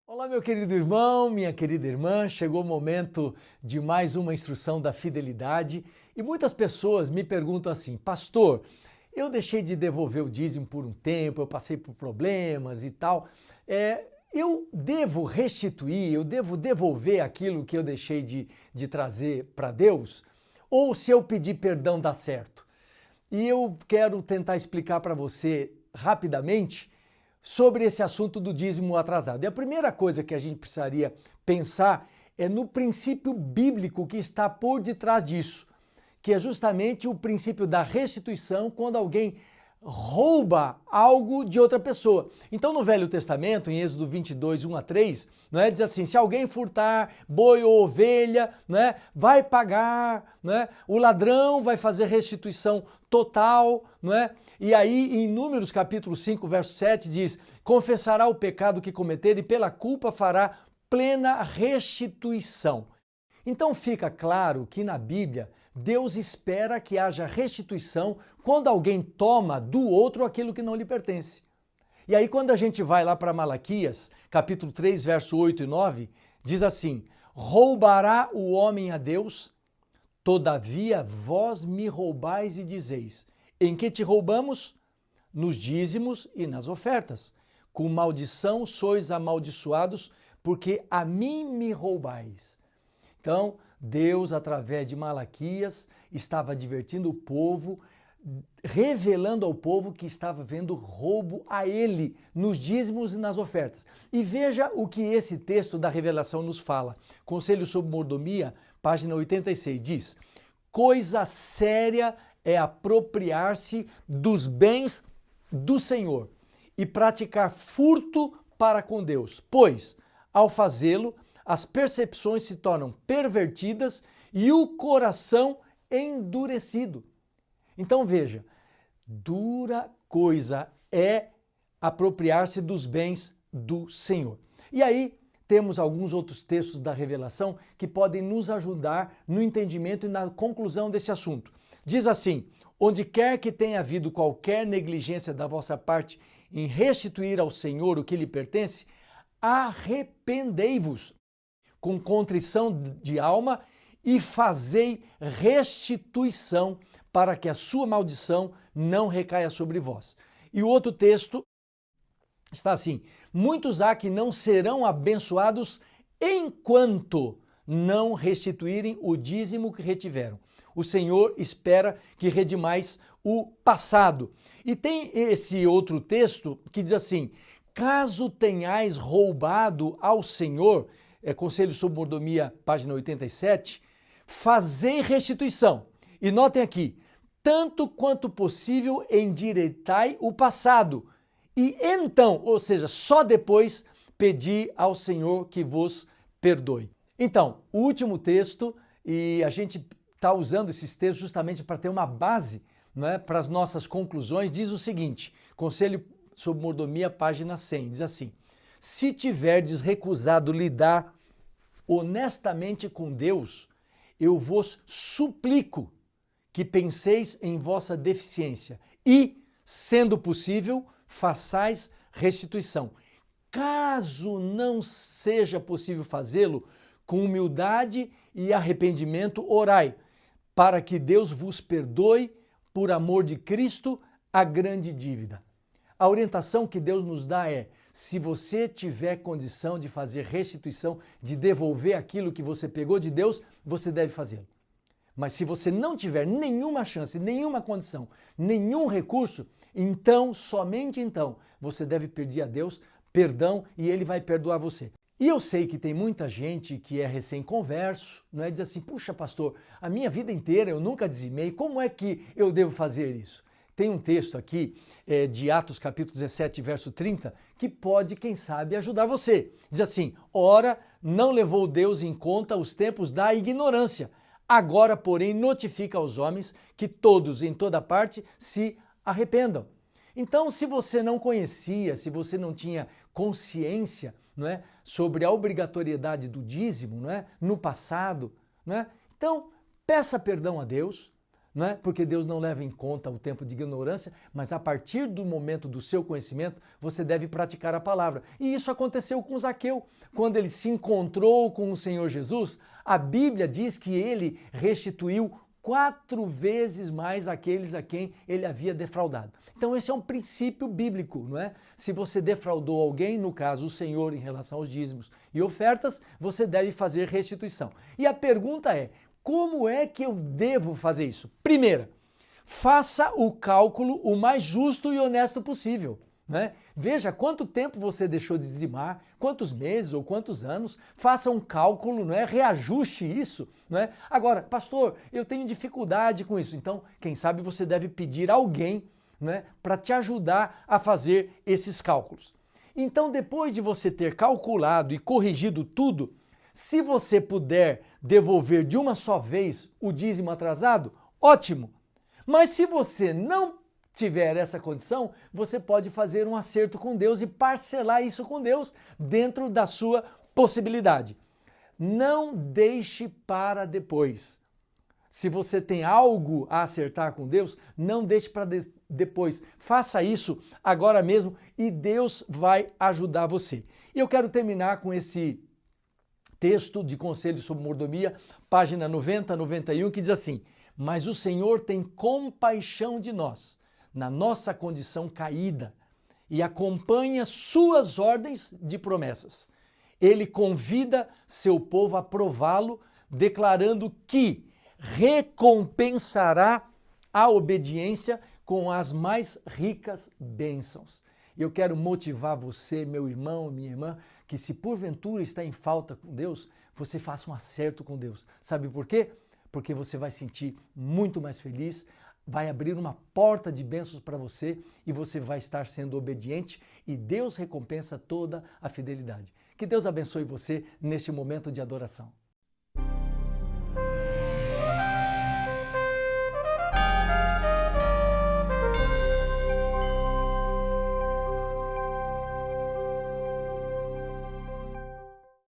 Olá, meu querido irmão, minha querida irmã, chegou o momento de mais uma instrução da fidelidade e muitas pessoas me perguntam assim, pastor, eu deixei de devolver o dízimo por um tempo, eu passei por problemas e tal, eu devo restituir, eu devo devolver aquilo que eu deixei de trazer para Deus? Ou se eu pedir perdão dá certo? E eu quero tentar explicar para você rapidamente sobre esse assunto do dízimo atrasado. E a primeira coisa que a gente precisaria pensar é no princípio bíblico que está por detrás disso, que é justamente o princípio da restituição quando alguém rouba algo de outra pessoa. Então, no Velho Testamento, em Êxodo 22, 1 a 3, diz assim, se alguém furtar boi ou ovelha, vai pagar, o ladrão vai fazer restituição total, E aí, em Números capítulo 5, verso 7, diz, confessará o pecado que cometer e pela culpa fará plena restituição. Então fica claro que na Bíblia, Deus espera que haja restituição quando alguém toma do outro aquilo que não lhe pertence. E aí quando a gente vai lá para Malaquias, capítulo 3, verso 8 e 9, diz assim, roubará o homem a Deus? Todavia vós me roubais e dizeis, em que te roubamos? Nos dízimos e nas ofertas. Com maldição sois amaldiçoados, porque a mim me roubais. Então, Deus, através de Malaquias, estava advertindo o povo, revelando ao povo que estava vendo roubo a ele nos dízimos e nas ofertas. E veja o que esse texto da revelação nos fala. Conselho sobre Mordomia, página 86, diz: coisa séria é apropriar-se dos bens do Senhor e praticar furto para com Deus, pois, ao fazê-lo, as percepções se tornam pervertidas e o coração endurecido. Então veja, dura coisa é apropriar-se dos bens do Senhor. E aí temos alguns outros textos da revelação que podem nos ajudar no entendimento e na conclusão desse assunto. Diz assim, onde quer que tenha havido qualquer negligência da vossa parte em restituir ao Senhor o que lhe pertence, arrependei-vos com contrição de alma e fazei restituição para que a sua maldição não recaia sobre vós. E o outro texto está assim, muitos há que não serão abençoados enquanto não restituírem o dízimo que retiveram. O Senhor espera que redimais o passado. E tem esse outro texto que diz assim, caso tenhais roubado ao Senhor, Conselho sobre Mordomia, página 87, fazei restituição. E notem aqui, tanto quanto possível endireitai o passado. E então, ou seja, só depois, pedi ao Senhor que vos perdoe. Então, o último texto, e a gente está usando esses textos justamente para ter uma base para as nossas conclusões, diz o seguinte, Conselho sobre Mordomia, página 100, diz assim, se tiverdes recusado lidar honestamente com Deus, eu vos suplico que penseis em vossa deficiência e, sendo possível, façais restituição. Caso não seja possível fazê-lo, com humildade e arrependimento, orai, para que Deus vos perdoe, por amor de Cristo, a grande dívida. A orientação que Deus nos dá é, se você tiver condição de fazer restituição, de devolver aquilo que você pegou de Deus, você deve fazê-lo. Mas se você não tiver nenhuma chance, nenhuma condição, nenhum recurso, então, somente então, você deve pedir a Deus perdão e Ele vai perdoar você. E eu sei que tem muita gente que é recém-converso, diz assim, puxa pastor, a minha vida inteira eu nunca dizimei, como é que eu devo fazer isso? Tem um texto aqui de Atos capítulo 17, verso 30, que pode, quem sabe, ajudar você. Diz assim, ora, não levou Deus em conta os tempos da ignorância, agora, porém, notifica aos homens que todos, em toda parte, se arrependam. Então, se você não conhecia, se você não tinha consciência sobre a obrigatoriedade do dízimo no passado, então peça perdão a Deus, não é? Porque Deus não leva em conta o tempo de ignorância, mas a partir do momento do seu conhecimento, você deve praticar a palavra. E isso aconteceu com Zaqueu. Quando ele se encontrou com o Senhor Jesus, a Bíblia diz que ele restituiu 4 vezes mais aqueles a quem ele havia defraudado. Então esse é um princípio bíblico, não é? Se você defraudou alguém, no caso o Senhor, em relação aos dízimos e ofertas, você deve fazer restituição. E a pergunta é, como é que eu devo fazer isso? Primeira, faça o cálculo o mais justo e honesto possível. Né? Veja quanto tempo você deixou de dizimar, quantos meses ou quantos anos, faça um cálculo, não é? Reajuste isso. Não é? Agora, pastor, eu tenho dificuldade com isso. Então, quem sabe você deve pedir alguém, né, para te ajudar a fazer esses cálculos. Então, depois de você ter calculado e corrigido tudo, se você puder devolver de uma só vez o dízimo atrasado, ótimo. Mas se você não tiver essa condição, você pode fazer um acerto com Deus e parcelar isso com Deus dentro da sua possibilidade. Não deixe para depois. Se você tem algo a acertar com Deus, não deixe para depois. Faça isso agora mesmo e Deus vai ajudar você. E eu quero terminar com esse texto de Conselho sobre Mordomia, página 90 a 91, que diz assim: mas o Senhor tem compaixão de nós, na nossa condição caída, e acompanha suas ordens de promessas. Ele convida seu povo a prová-lo, declarando que recompensará a obediência com as mais ricas bênçãos. Eu quero motivar você, meu irmão, minha irmã, que se porventura está em falta com Deus, você faça um acerto com Deus. Sabe por quê? Porque você vai sentir muito mais feliz, vai abrir uma porta de bênçãos para você e você vai estar sendo obediente e Deus recompensa toda a fidelidade. Que Deus abençoe você neste momento de adoração.